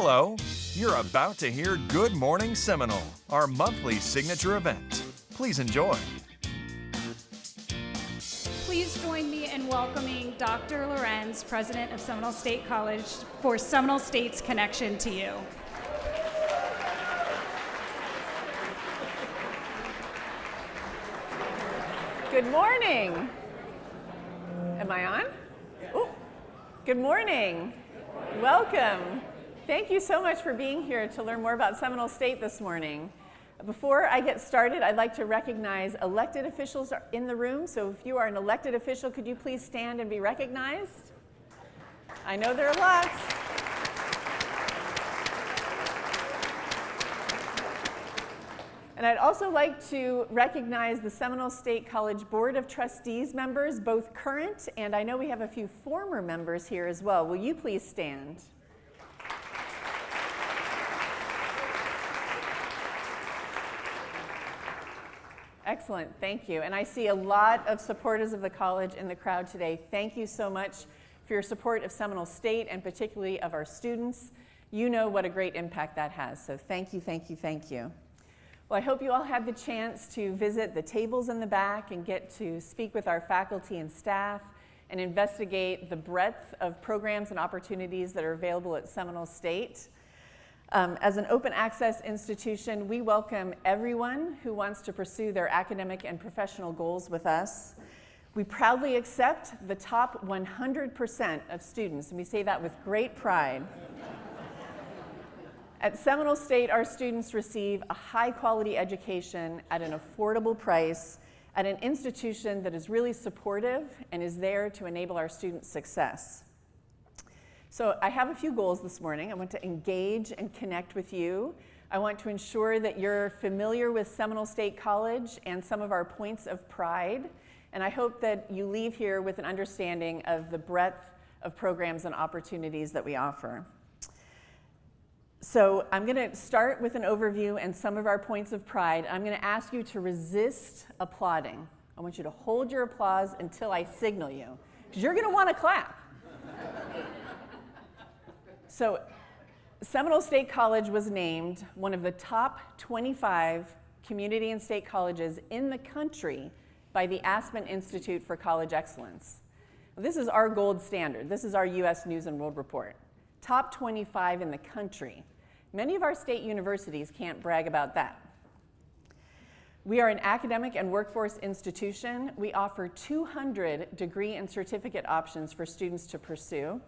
Hello, you're about to hear Good Morning Seminole, our monthly signature event. Please enjoy. Please join me in welcoming Dr. Lorenz, President of Seminole State College, for Seminole State's connection to you. Good morning. Am I on? Ooh. Good morning. Welcome. Thank you so much for being here to learn more about Seminole State this morning. Before I get started, I'd like to recognize elected officials in the room. So if you are an elected official, could you please stand and be recognized? I know there are lots. And I'd also like to recognize the Seminole State College Board of Trustees members, both current, and I know we have a few former members here as well. Will you please stand? Excellent, thank you. And I see a lot of supporters of the college in the crowd today. Thank you so much for your support of Seminole State and particularly of our students. You know what a great impact that has, so thank you, thank you, thank you. Well, I hope you all had the chance to visit the tables in the back and get to speak with our faculty and staff and investigate the breadth of programs and opportunities that are available at Seminole State. As an open access institution, we welcome everyone who wants to pursue their academic and professional goals with us. We proudly accept the top 100% of students, and we say that with great pride. At Seminole State, our students receive a high-quality education at an affordable price at an institution that is really supportive and is there to enable our students' success. So I have a few goals this morning. I want to engage and connect with you. I want to ensure that you're familiar with Seminole State College and some of our points of pride. And I hope that you leave here with an understanding of the breadth of programs and opportunities that we offer. So I'm going to start with an overview and some of our points of pride. I'm going to ask you to resist applauding. I want you to hold your applause until I signal you, because you're going to want to clap. So Seminole State College was named one of the top 25 community and state colleges in the country by the Aspen Institute for College Excellence. This is our gold standard. This is our U.S. News and World Report. Top 25 in the country. Many of our state universities can't brag about that. We are an academic and workforce institution. We offer 200 degree and certificate options for students to pursue.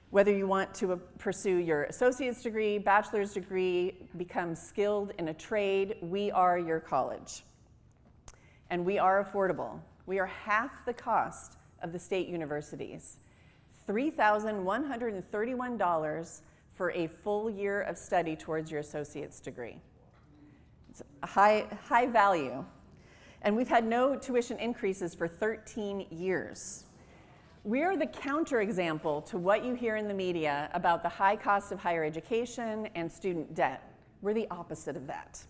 Whether you want to pursue your associate's degree, bachelor's degree, become skilled in a trade, we are your college. And we are affordable. We are half the cost of the state universities. $3,131 for a full year of study towards your associate's degree. It's a high value. And we've had no tuition increases for 13 years. We are the counterexample to what you hear in the media about the high cost of higher education and student debt. We're the opposite of that.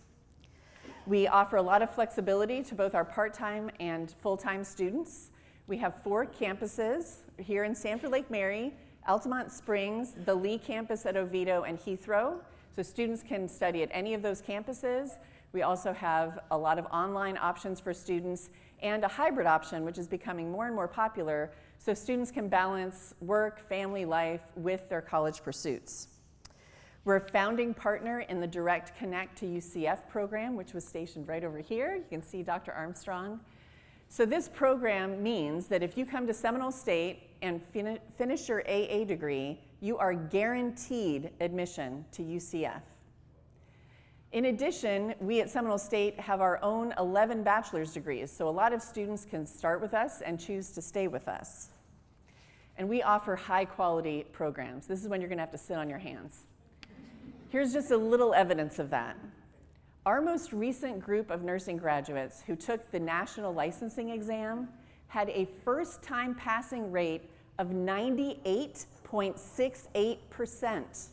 We offer a lot of flexibility to both our part-time and full-time students. We have 4 campuses here in Sanford Lake Mary, Altamont Springs, the Lee campus at Oviedo, and Heathrow. So students can study at any of those campuses. We also have a lot of online options for students and a hybrid option, which is becoming more and more popular, so students can balance work, family life with their college pursuits. We're a founding partner in the Direct Connect to UCF program, which was stationed right over here. You can see Dr. Armstrong. So this program means that if you come to Seminole State and finish your AA degree, you are guaranteed admission to UCF. In addition, we at Seminole State have our own 11 bachelor's degrees, so a lot of students can start with us and choose to stay with us. And we offer high quality programs. This is when you're going to have to sit on your hands. Here's just a little evidence of that. Our most recent group of nursing graduates who took the national licensing had a first-time passing rate of 98.68%.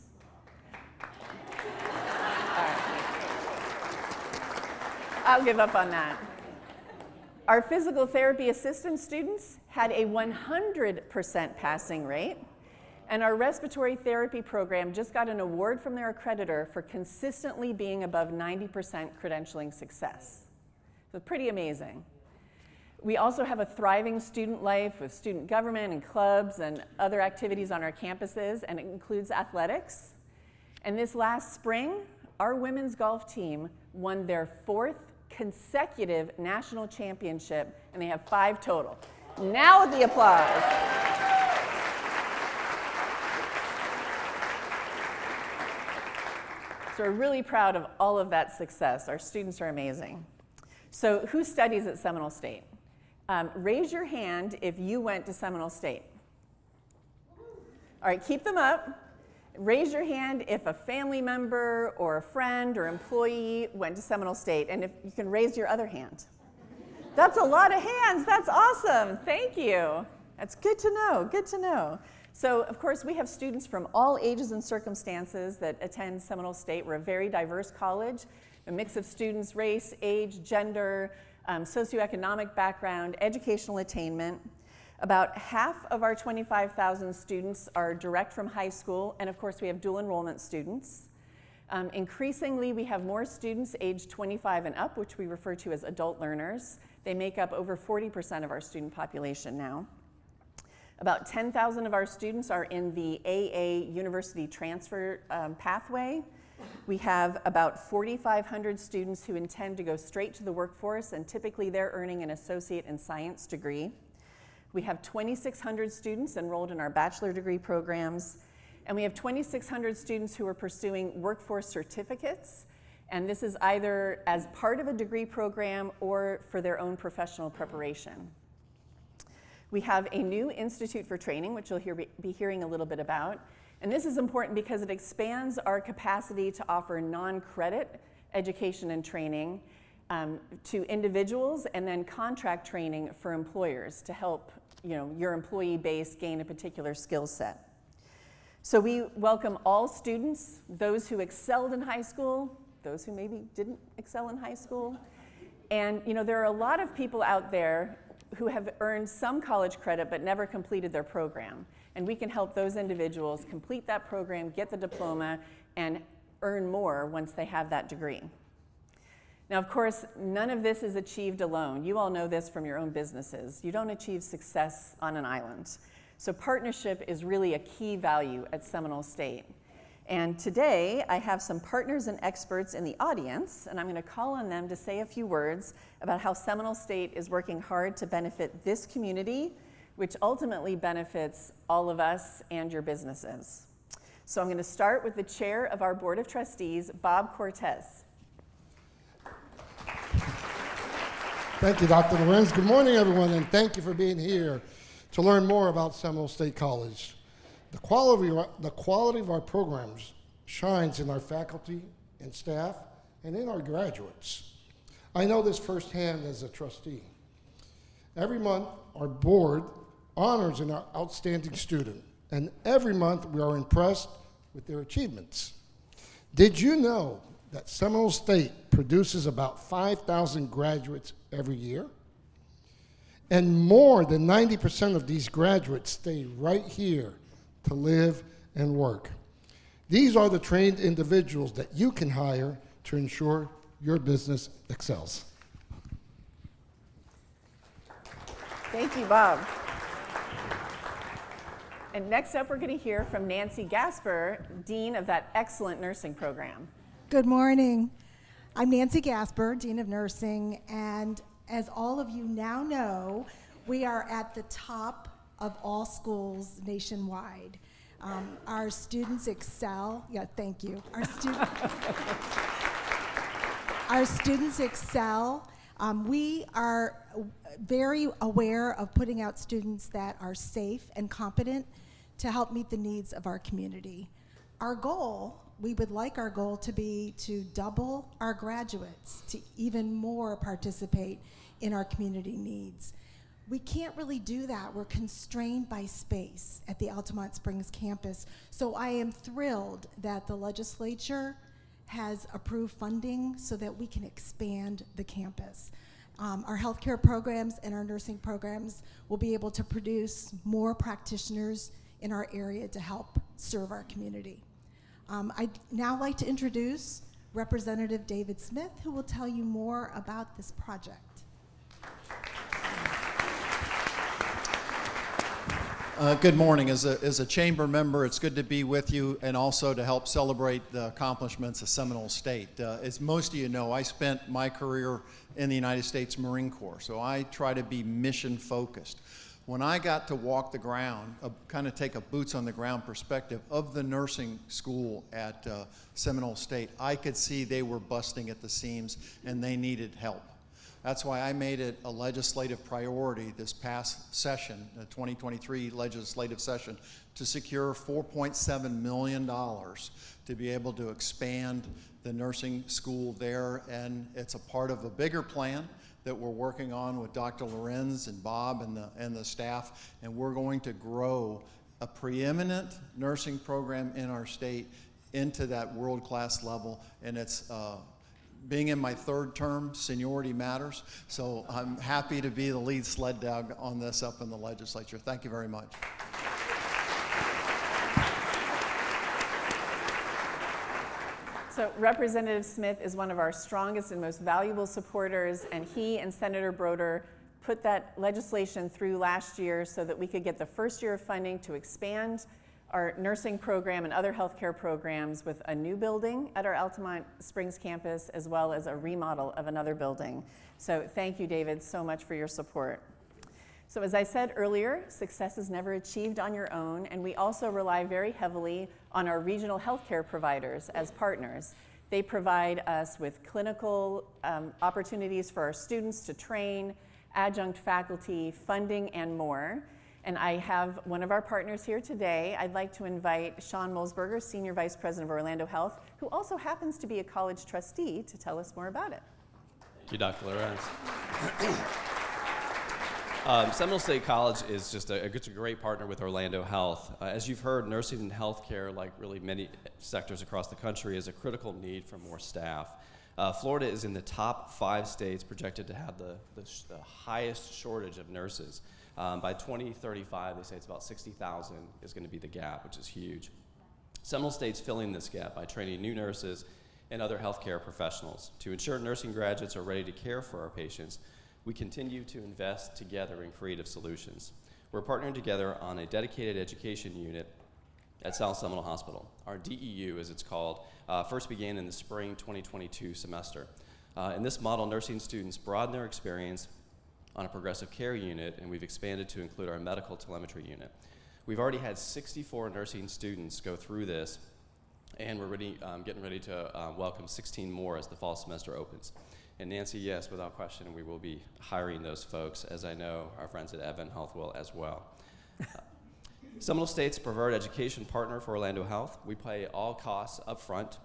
I'll give up on that. Our physical therapy assistant students had a 100% passing rate, And our respiratory therapy program just got an award from their accreditor for consistently being above 90% credentialing success. So pretty amazing. We also have a thriving student life with student government and clubs and other activities on our campuses, and it includes athletics. And this last spring, our women's golf team won their 4th consecutive national championship, and they have 5 total. Now the applause. So we're really proud of all of that success. Our students are amazing. So who studies at Seminole State? Raise your hand if you went to Seminole State. All right, keep them up. Raise your hand if a family member or a friend or employee went to Seminole State, and if you can raise your other hand. That's a lot of hands. That's awesome. Thank you. That's good to know. Good to know. So, of course, we have students from all ages and circumstances that attend Seminole State. We're a very diverse college, a mix of students, race, age, gender, socioeconomic background, educational attainment. About half of our 25,000 students are direct from high school, and of course we have dual enrollment students. Increasingly, we have more students aged 25 and up, which we refer to as adult learners. They make up over 40% of our student population now. About 10,000 of our students are in the AA university transfer pathway. We have about 4,500 students who intend to go straight to the workforce, and typically they're earning an associate in science degree. We have 2,600 students enrolled in our bachelor degree programs, and we have 2,600 students who are pursuing workforce certificates, and this is either as part of a degree program or for their own professional preparation. We have a new Institute for Training, which you'll be hearing a little bit about, and this is important because it expands our capacity to offer non-credit education and training to individuals, and then contract training for employers to help your employee base gain a particular skill set. So we welcome all students, those who excelled in high school, those who maybe didn't excel in high school. And there are a lot of people out there who have earned some college credit but never completed their program. And we can help those individuals complete that program, get the diploma, and earn more once they have that degree. Now, of course, none of this is achieved alone. You all know this from your own businesses. You don't achieve success on an island. So partnership is really a key value at Seminole State. And today, I have some partners and experts in the audience, and I'm going to call on them to say a few words about how Seminole State is working hard to benefit this community, which ultimately benefits all of us and your businesses. So I'm going to start with the chair of our Board of Trustees, Bob Cortez. Thank you, Dr. Lorenz. Good morning, everyone, and thank you for being here to learn more about Seminole State College. The quality of our programs shines in our faculty and staff and in our graduates. I know this firsthand as a trustee. Every month, our board honors an outstanding student, and every month we are impressed with their achievements. Did you know that Seminole State produces about 5,000 graduates every year? And more than 90% of these graduates stay right here to live and work. These are the trained individuals that you can hire to ensure your business excels. Thank you, Bob. And next up, we're going to hear from Nancy Gasper, Dean of that excellent nursing program. Good morning. I'm Nancy Gasper, Dean of Nursing, and as all of you now know, we are at the top of all schools nationwide. Our students excel. Yeah, thank you. Our students excel. We are very aware of putting out students that are safe and competent to help meet the needs of our community. Our goal, we would like our goal to be to double our graduates, to even more participate in our community needs. We can't really do that. We're constrained by space at the Altamont Springs campus. So I am thrilled that the legislature has approved funding so that we can expand the campus. Our healthcare programs and our nursing programs will be able to produce more practitioners in our area to help serve our community. I'd now like to introduce Representative David Smith, who will tell you more about this project. Good morning. As a chamber member, it's good to be with you and also to help celebrate the accomplishments of Seminole State. As most of you know, I spent my career in the United States Marine Corps, so I try to be mission focused. When I got to walk the ground, kind of take a boots on the ground perspective of the nursing school at Seminole State, I could see they were busting at the seams and they needed help. That's why I made it a legislative priority this past session, the 2023 legislative session, to secure $4.7 million to be able to expand the nursing school there. And it's a part of a bigger plan that we're working on with Dr. Lorenz and Bob and the staff. And we're going to grow a preeminent nursing program in our state into that world-class level. And it's being in my third term, seniority matters, so I'm happy to be the lead sled dog on this up in the legislature. Thank you very much. So Representative Smith is one of our strongest and most valuable supporters, and he and Senator Broder put that legislation through last year so that we could get the first year of funding to expand our nursing program and other healthcare programs with a new building at our Altamont Springs campus, as well as a remodel of another building. So thank you, David, so much for your support. So as I said earlier, success is never achieved on your own, and we also rely very heavily on our regional healthcare providers as partners. They provide us with clinical opportunities for our students to train, adjunct faculty, funding, and more. And I have one of our partners here today. I'd like to invite Sean Molsberger, Senior Vice President of Orlando Health, who also happens to be a college trustee, to tell us more about it. Thank you, Dr. Lorenz. Seminole State College is just a great partner with Orlando Health. As you've heard, nursing and healthcare, like really many sectors across the country, is a critical need for more staff. Florida is in the top 5 states projected to have the highest shortage of nurses. By 2035, they say it's about 60,000 is going to be the gap, which is huge. Seminole State's filling this gap by training new nurses and other healthcare professionals. To ensure nursing graduates are ready to care for our patients, we continue to invest together in creative solutions. We're partnering together on a dedicated education unit at South Seminole Hospital. Our DEU, as it's called, first began in the spring 2022 semester. In this model, nursing students broaden their experience on a progressive care unit, and we've expanded to include our medical telemetry unit. We've already had 64 nursing students go through this, and we're getting ready to welcome 16 more as the fall semester opens. And Nancy, yes, without question, we will be hiring those folks, as I know our friends at AdventHealth will as well. Seminole State's preferred education partner for Orlando Health. We pay all costs up front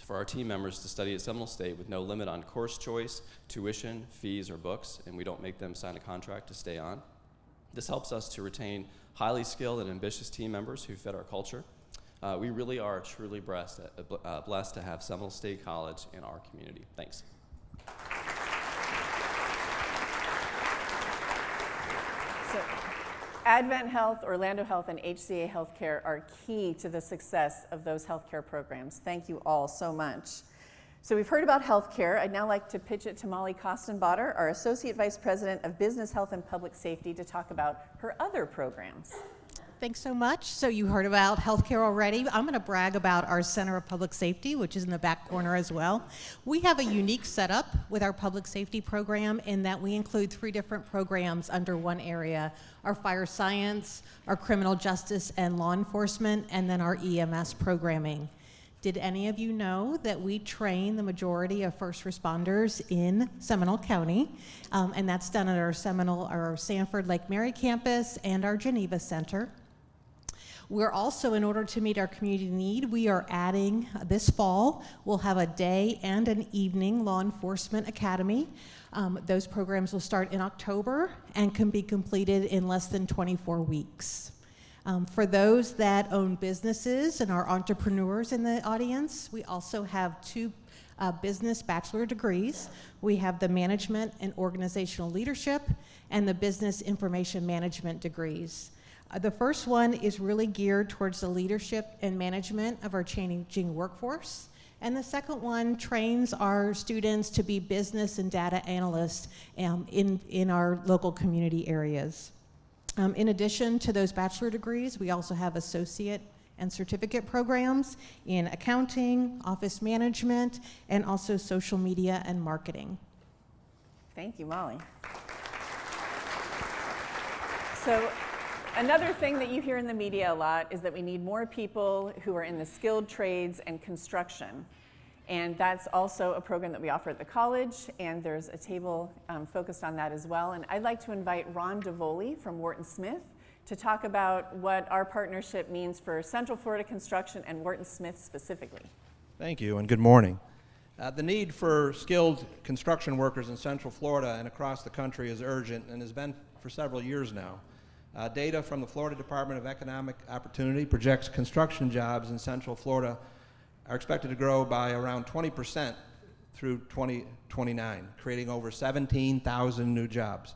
for our team members to study at Seminole State with no limit on course choice, tuition, fees, or books, and we don't make them sign a contract to stay on. This helps us to retain highly skilled and ambitious team members who fit our culture. We really are truly blessed to have Seminole State College in our community. Thanks. So, AdventHealth, Orlando Health, and HCA Healthcare are key to the success of those healthcare programs. Thank you all so much. So we've heard about healthcare. I'd now like to pitch it to Molly Kostenbotter, our Associate Vice President of Business Health and Public Safety, to talk about her other programs. Thanks so much. So you heard about healthcare already. I'm going to brag about our Center of Public Safety, which is in the back corner as well. We have a unique setup with our public safety program in that we include 3 different programs under one area: our fire science, our criminal justice and law enforcement, and then our EMS programming. Did any of you know that we train the majority of first responders in Seminole County? And that's done at our Sanford Lake Mary campus and our Geneva Center. We're also, in order to meet our community need, we are adding this fall, we'll have a day and an evening law enforcement academy. Those programs will start in October and can be completed in less than 24 weeks. For those that own businesses and are entrepreneurs in the audience, we also have 2 business bachelor degrees. We have the management and organizational leadership and the business information management degrees. The first one is really geared towards the leadership and management of our changing workforce. And the second one trains our students to be business and data analysts in our local community areas. In addition to those bachelor degrees, we also have associate and certificate programs in accounting, office management, and also social media and marketing. Thank you, Molly. So another thing that you hear in the media a lot is that we need more people who are in the skilled trades and construction. And that's also a program that we offer at the college, and there's a table focused on that as well. And I'd like to invite Ron DeVoli from Wharton Smith to talk about what our partnership means for Central Florida construction and Wharton Smith specifically. Thank you, and good morning. The need for skilled construction workers in Central Florida and across the country is urgent and has been for several years now. Data from the Florida Department of Economic Opportunity projects construction jobs in Central Florida are expected to grow by around 20% through 2029, creating over 17,000 new jobs.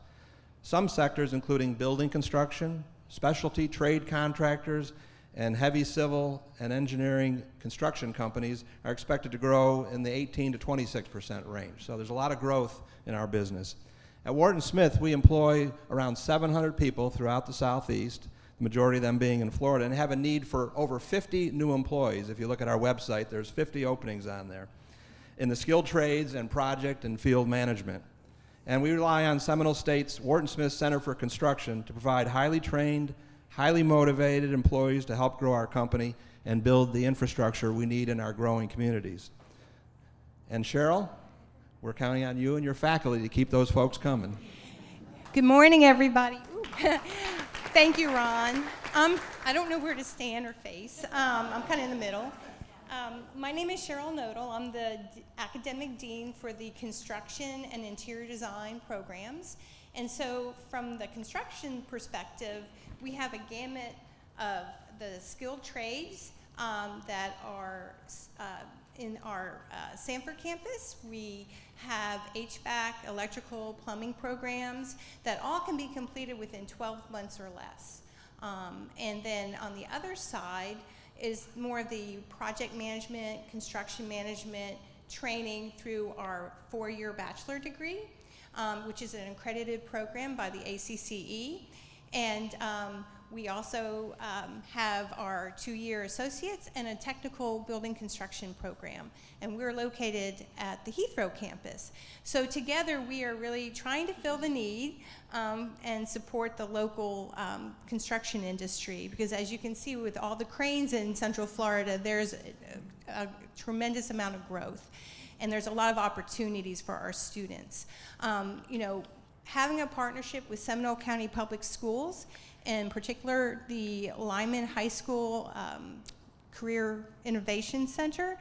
Some sectors, including building construction, specialty trade contractors, and heavy civil and engineering construction companies, are expected to grow in the 18 to 26% range. So there's a lot of growth in our business. At Wharton Smith, we employ around 700 people throughout the Southeast, the majority of them being in Florida, and have a need for over 50 new employees. If you look at our website, there's 50 openings on there in the skilled trades and project and field management. And we rely on Seminole State's Wharton Smith Center for Construction to provide highly trained, highly motivated employees to help grow our company and build the infrastructure we need in our growing communities. And Cheryl, we're counting on you and your faculty to keep those folks coming. Good morning, everybody. Thank you, Ron. I don't know where to stand or face. I'm kind of in the middle. My name is Cheryl Knodel. I'm the academic dean for the construction and interior design programs. And so from the construction perspective, we have a gamut of the skilled trades that are in our Sanford campus. We have HVAC, electrical, plumbing programs that all can be completed within 12 months or less. And then on the other side is more of the project management, construction management training through our 4-year bachelor degree, which is an accredited program by the ACCE. And we also have our 2-year associates and a technical building construction program. And we're located at the Heathrow campus. So together we are really trying to fill the need and support the local construction industry. Because as you can see with all the cranes in Central Florida, there's a tremendous amount of growth. And there's a lot of opportunities for our students. You know, having a partnership with Seminole County Public Schools, in particular the Lyman High School Career Innovation Center,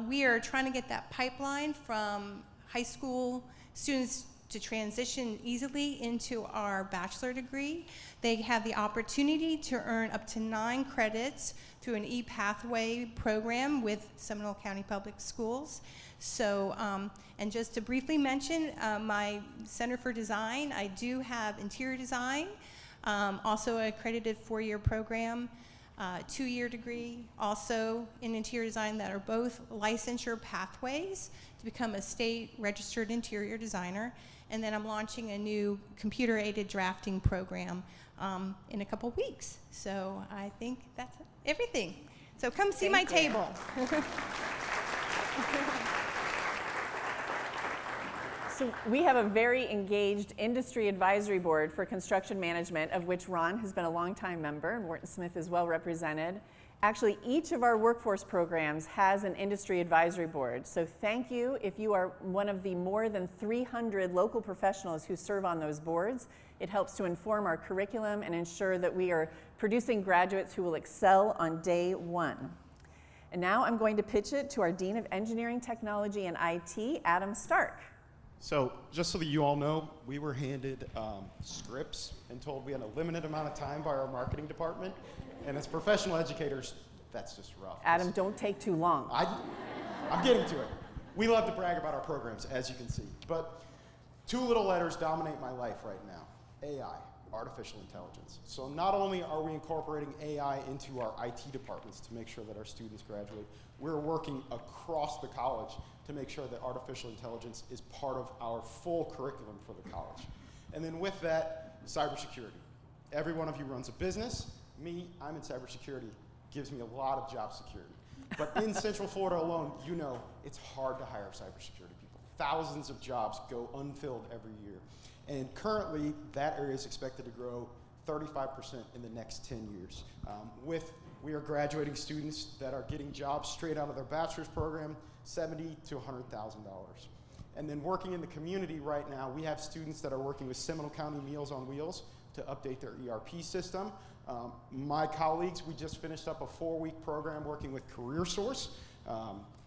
we are trying to get that pipeline from high school students to transition easily into our bachelor degree. They have the opportunity to earn up to 9 credits through an e-pathway program with Seminole County Public Schools. So, and just to briefly mention, my Center for Design, I do have interior design, also an accredited 4-year program, 2-year degree, also in interior design, that are both licensure pathways to become a state registered interior designer. And then I'm launching a new computer-aided drafting program in a couple weeks. So I think that's everything. So come see my table. So we have a very engaged industry advisory board for construction management, of which Ron has been a longtime member, and Wharton Smith is well represented. Actually, each of our workforce programs has an industry advisory board. So thank you if you are one of the more than 300 local professionals who serve on those boards. It helps to inform our curriculum and ensure that we are producing graduates who will excel on day one. And now I'm going to pitch it to our Dean of Engineering, Technology, and IT, Adam Stark. So just so that you all know, we were handed scripts and told we had a limited amount of time by our marketing department. And as professional educators, that's just rough. Adam, don't take too long. I'm getting to it. We love to brag about our programs, as you can see. But 2 little letters dominate my life right now. AI. artificial intelligence. So not only are we incorporating AI into our IT departments to make sure that our students graduate, we're working across the college to make sure that artificial intelligence is part of our full curriculum for the college. And then with that, cybersecurity. Every one of you runs a business. Me, I'm in cybersecurity. Gives me a lot of job security. But in Central Florida alone, you know it's hard to hire cybersecurity people. Thousands of jobs go unfilled every year. And currently, that area is expected to grow 35% in the next 10 years. We are graduating students that are getting jobs straight out of their bachelor's program, $70,000 to $100,000. And then working in the community right now, we have students that are working with Seminole County Meals on Wheels to update their ERP system. My colleagues, we just finished up a 4-week program working with CareerSource,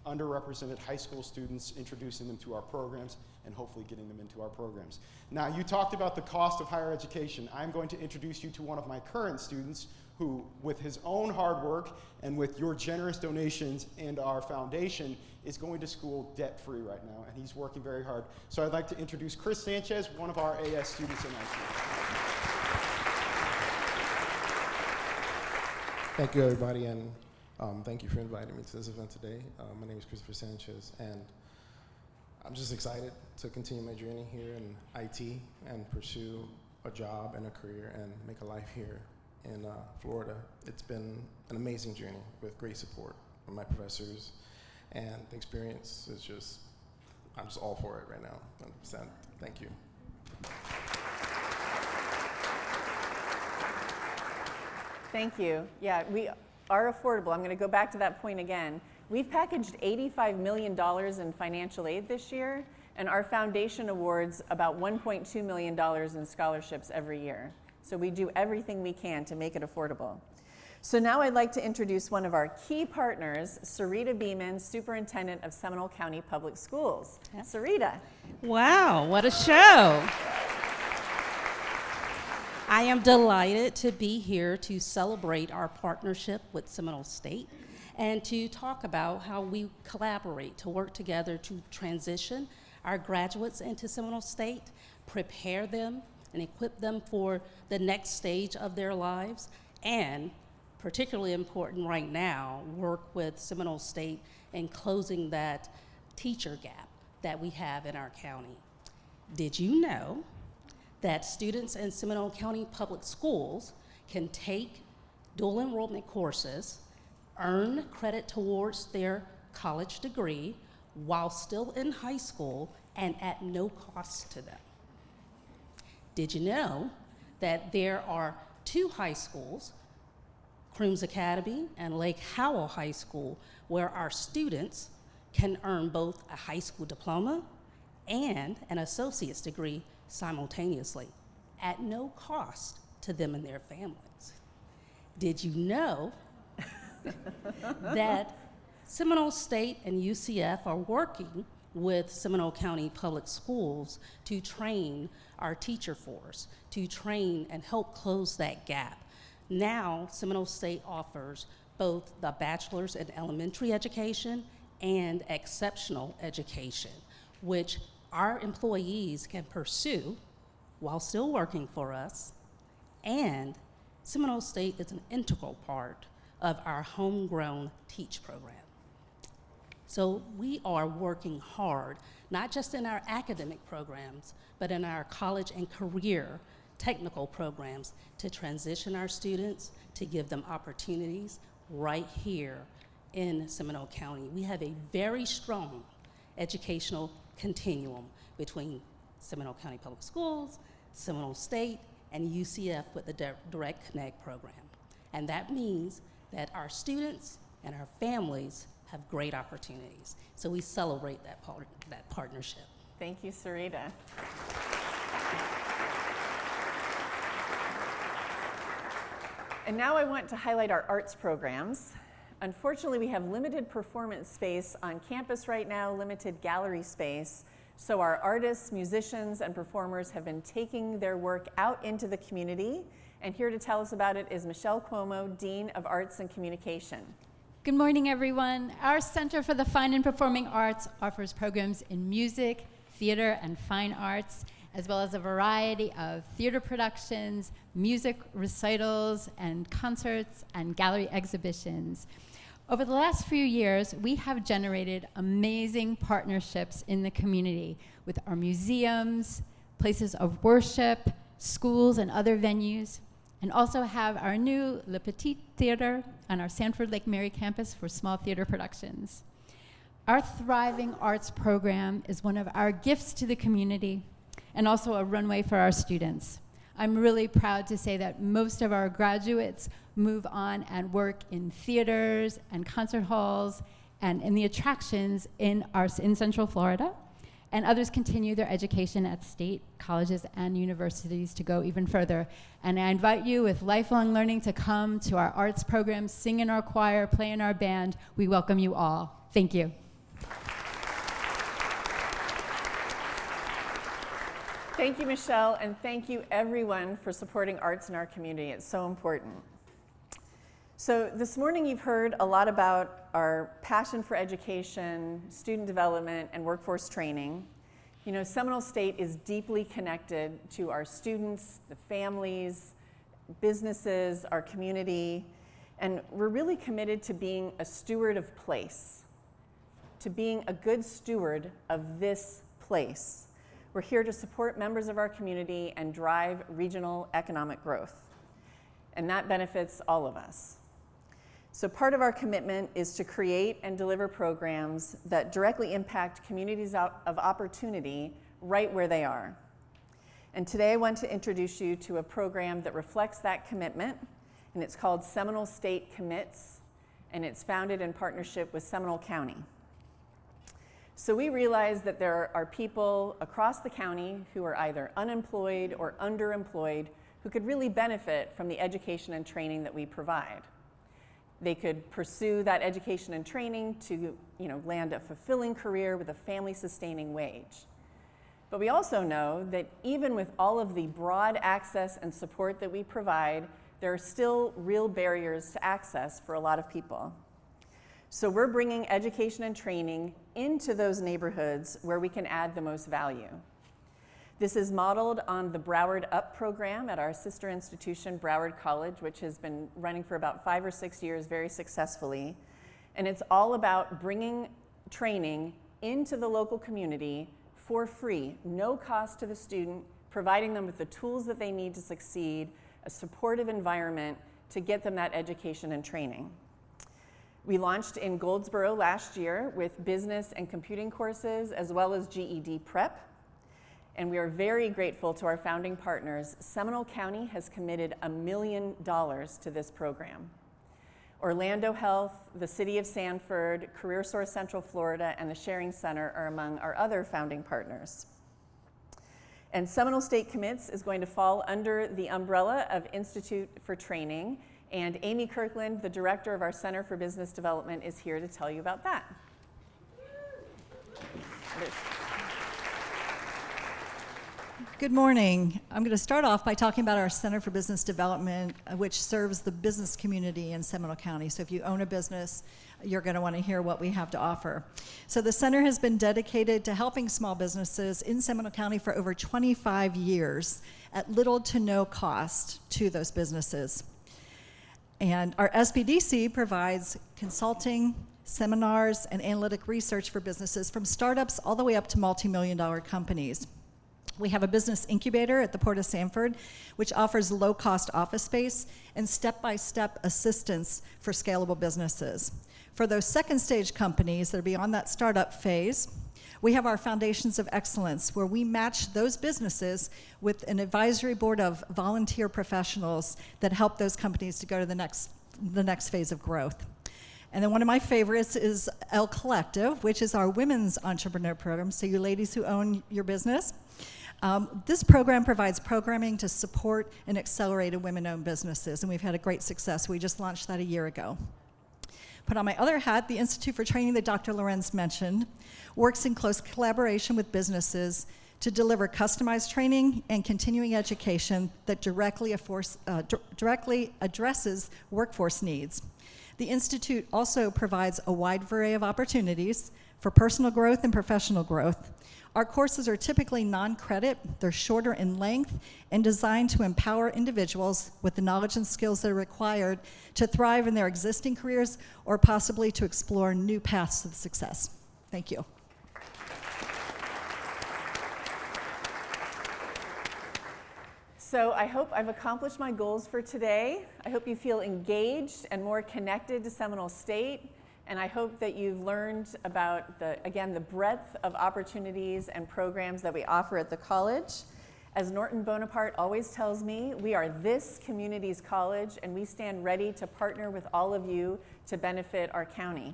underrepresented high school students, introducing them to our programs and hopefully getting them into our programs. Now, you talked about the cost of higher education. I'm going to introduce you to one of my current students who, with his own hard work and with your generous donations and our foundation, is going to school debt-free right now, and he's working very hard. So I'd like to introduce Chris Sanchez, one of our AS students in our school. Thank you, everybody, and thank you for inviting me to this event today. My name is Christopher Sanchez, and I'm just excited to continue my journey here in IT and pursue a job and a career and make a life here in Florida. It's been an amazing journey with great support from my professors, and the experience is just, I'm just all for it right now, 100%. Thank you. Thank you. Yeah, we are affordable. I'm going to go back to that point again. We've packaged $85 million in financial aid this year, and our foundation awards about $1.2 million in scholarships every year. So we do everything we can to make it affordable. So now I'd like to introduce one of our key partners, Sarita Beeman, Superintendent of Seminole County Public Schools. Yeah. Sarita. Wow, what a show. I am delighted to be here to celebrate our partnership with Seminole State and to talk about how we collaborate to work together to transition our graduates into Seminole State, prepare them and equip them for the next stage of their lives, and particularly important right now, work with Seminole State in closing that teacher gap that we have in our county. Did you know that students in Seminole County Public Schools can take dual enrollment courses, earn credit towards their college degree while still in high school and at no cost to them? Did you know that there are 2 high schools, Crooms Academy and Lake Howell High School, where our students can earn both a high school diploma and an associate's degree simultaneously at no cost to them and their families? Did you know that Seminole State and UCF are working with Seminole County Public Schools to train our teacher force, to train and help close that gap? Now, Seminole State offers both the bachelor's in elementary education and exceptional education, which our employees can pursue while still working for us, and Seminole State is an integral part of our homegrown TEACH program. So we are working hard, not just in our academic programs, but in our college and career technical programs to transition our students, to give them opportunities right here in Seminole County. We have a very strong educational continuum between Seminole County Public Schools, Seminole State, and UCF with the Direct Connect program. And that means that our students and our families have great opportunities. So we celebrate that partnership. Thank you, Sarita. And now I want to highlight our arts programs. Unfortunately, we have limited performance space on campus right now, limited gallery space. So our artists, musicians, and performers have been taking their work out into the community. And here to tell us about it is Michel Cuomo, Dean of Arts and Communication. Good morning, everyone. Our Center for the Fine and Performing Arts offers programs in music, theater, and fine arts. as well as a variety of theater productions, music recitals, and concerts, and gallery exhibitions. Over the last few years, we have generated amazing partnerships in the community with our museums, places of worship, schools, and other venues, and also have our new Le Petit Theater on our Sanford Lake Mary campus for small theater productions. Our thriving arts program is one of our gifts to the community and also a runway for our students. I'm really proud to say that most of our graduates move on and work in theaters and concert halls and in the attractions in Central Florida, and others continue their education at state colleges and universities to go even further. And I invite you with lifelong learning to come to our arts programs, sing in our choir, play in our band. We welcome you all. Thank you. Thank you, Michelle, and thank you everyone for supporting arts in our community. It's so important. So this morning you've heard a lot about our passion for education, student development, and workforce training. You know, Seminole State is deeply connected to our students, the families, businesses, our community, and we're really committed to being a steward of place, to being a good steward of this place. We're here to support members of our community and drive regional economic growth, and that benefits all of us. So part of our commitment is to create and deliver programs that directly impact communities of opportunity right where they are. And today I want to introduce you to a program that reflects that commitment, and it's called Seminole State Commits, and it's founded in partnership with Seminole County. So we realize that there are people across the county who are either unemployed or underemployed who could really benefit from the education and training that we provide. They could pursue that education and training to, land a fulfilling career with a family-sustaining wage. But we also know that even with all of the broad access and support that we provide, there are still real barriers to access for a lot of people. So we're bringing education and training into those neighborhoods where we can add the most value. This is modeled on the Broward Up program at our sister institution, Broward College, which has been running for about 5 or 6 years very successfully. And it's all about bringing training into the local community for free, no cost to the student, providing them with the tools that they need to succeed, a supportive environment to get them that education and training. We launched in Goldsboro last year with business and computing courses, as well as GED prep. And we are very grateful to our founding partners. Seminole County has committed $1 million to this program. Orlando Health, the City of Sanford, Career Source Central Florida, and the Sharing Center are among our other founding partners. And Seminole State Commits is going to fall under the umbrella of Institute for Training. And Amy Kirkland, the director of our Center for Business Development, is here to tell you about that. Good morning. I'm going to start off by talking about our Center for Business Development, which serves the business community in Seminole County. So if you own a business, you're going to want to hear what we have to offer. So the center has been dedicated to helping small businesses in Seminole County for over 25 years at little to no cost to those businesses. And our SBDC provides consulting, seminars, and analytic research for businesses from startups all the way up to multi-million-dollar companies. We have a business incubator at the Port of Sanford, which offers low-cost office space and step-by-step assistance for scalable businesses. For those second-stage companies that are beyond that startup phase, we have our Foundations of Excellence, where we match those businesses with an advisory board of volunteer professionals that help those companies to go to the next phase of growth. And then one of my favorites is El Collective, which is our women's entrepreneur program. So you ladies who own your business, this program provides programming to support and accelerate women-owned businesses, and we've had a great success. We just launched that a year ago. But on my other hat, the Institute for Training that Dr. Lorenz mentioned works in close collaboration with businesses to deliver customized training and continuing education that directly addresses workforce needs. The Institute also provides a wide array of opportunities for personal growth and professional growth. Our courses are typically non-credit, they're shorter in length, and designed to empower individuals with the knowledge and skills that are required to thrive in their existing careers or possibly to explore new paths to success. Thank you. So I hope I've accomplished my goals for today. I hope you feel engaged and more connected to Seminole State. And I hope that you've learned about, the breadth of opportunities and programs that we offer at the college. As Norton Bonaparte always tells me, we are this community's college, and we stand ready to partner with all of you to benefit our county.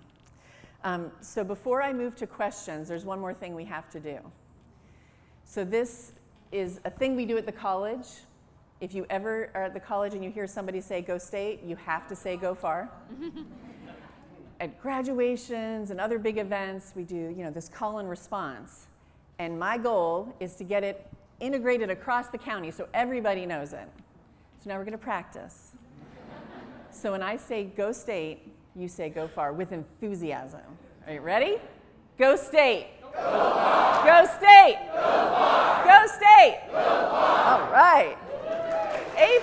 So before I move to questions, there's one more thing we have to do. So this is a thing we do at the college. If you ever are at the college and you hear somebody say, "Go State," you have to say, "Go Far." At graduations and other big events, we do, this call and response. And my goal is to get it integrated across the county so everybody knows it. So now we're going to practice. So when I say "Go State," you say "Go Far" with enthusiasm. Are you ready? Go State! Go far! Go State! Go far! Go State! Go far! All right. A+.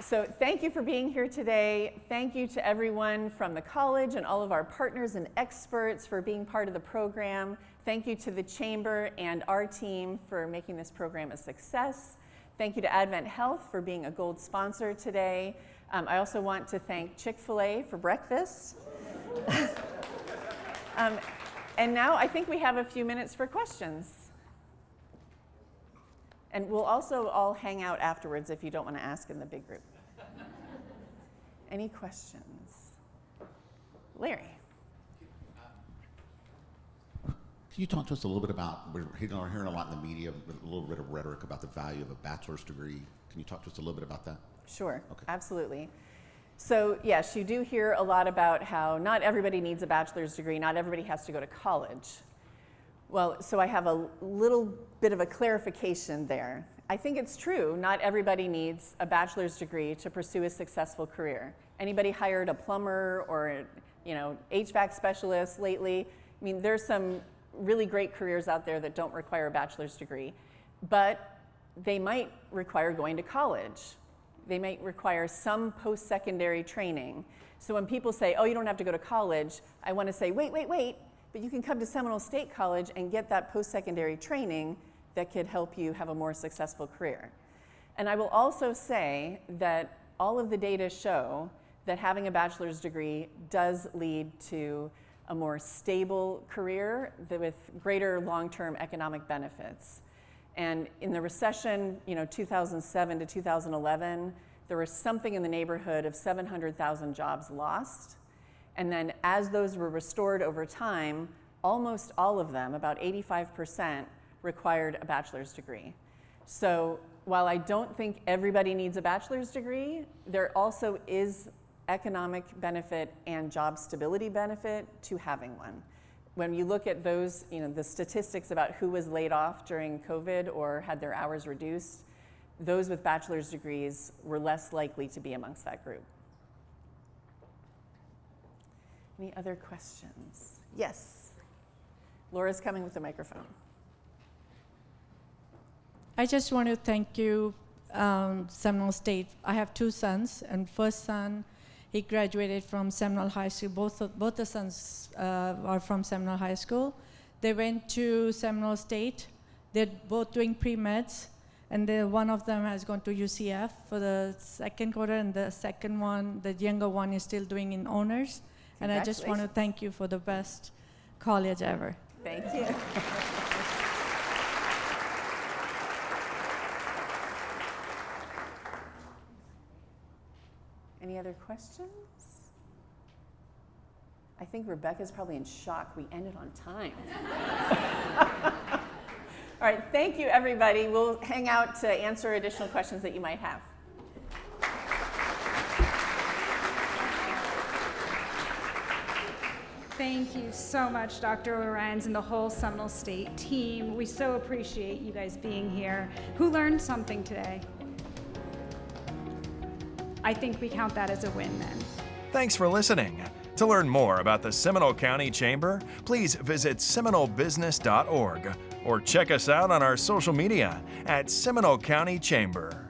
So thank you for being here today. Thank you to everyone from the college and all of our partners and experts for being part of the program. Thank you to the Chamber and our team for making this program a success. Thank you to AdventHealth for being a gold sponsor today. I also want to thank Chick-fil-A for breakfast. And now I think we have a few minutes for questions. And we'll also all hang out afterwards if you don't want to ask in the big group. Any questions? Larry. Can you talk to us a little bit about, we're hearing a lot in the media, a little bit of rhetoric about the value of a bachelor's degree. Can you talk to us a little bit about that? Sure, okay. Absolutely. So yes, you do hear a lot about how not everybody needs a bachelor's degree, not everybody has to go to college. Well, so I have a little bit of a clarification there. I think it's true, not everybody needs a bachelor's degree to pursue a successful career. Anybody hired a plumber or HVAC specialist lately? I mean, there's some really great careers out there that don't require a bachelor's degree, but they might require going to college. They might require some post-secondary training. So when people say, "Oh, you don't have to go to college," I want to say, wait, but you can come to Seminole State College and get that post-secondary training that could help you have a more successful career. And I will also say that all of the data show that having a bachelor's degree does lead to a more stable career with greater long-term economic benefits. And in the recession, 2007 to 2011, there was something in the neighborhood of 700,000 jobs lost. And then as those were restored over time, almost all of them, about 85%, required a bachelor's degree. So while I don't think everybody needs a bachelor's degree, there also is economic benefit and job stability benefit to having one. When you look at those, the statistics about who was laid off during COVID or had their hours reduced, those with bachelor's degrees were less likely to be amongst that group. Any other questions? Yes. Laura's coming with the microphone. I just want to thank you, Seminole State. I have two sons, and first son, he graduated from Seminole High School. Both the sons are from Seminole High School. They went to Seminole State. They're both doing pre-meds, and one of them has gone to UCF for the second quarter, and the second one, the younger one, is still doing in honors. And I just want to thank you for the best college ever. Thank you. Any other questions? I think Rebecca's probably in shock. We ended on time. All right, thank you, everybody. We'll hang out to answer additional questions that you might have. Thank you so much, Dr. Lorenz and the whole Seminole State team. We so appreciate you guys being here. Who learned something today? I think we count that as a win then. Thanks for listening. To learn more about the Seminole County Chamber, please visit seminolebusiness.org or check us out on our social media at Seminole County Chamber.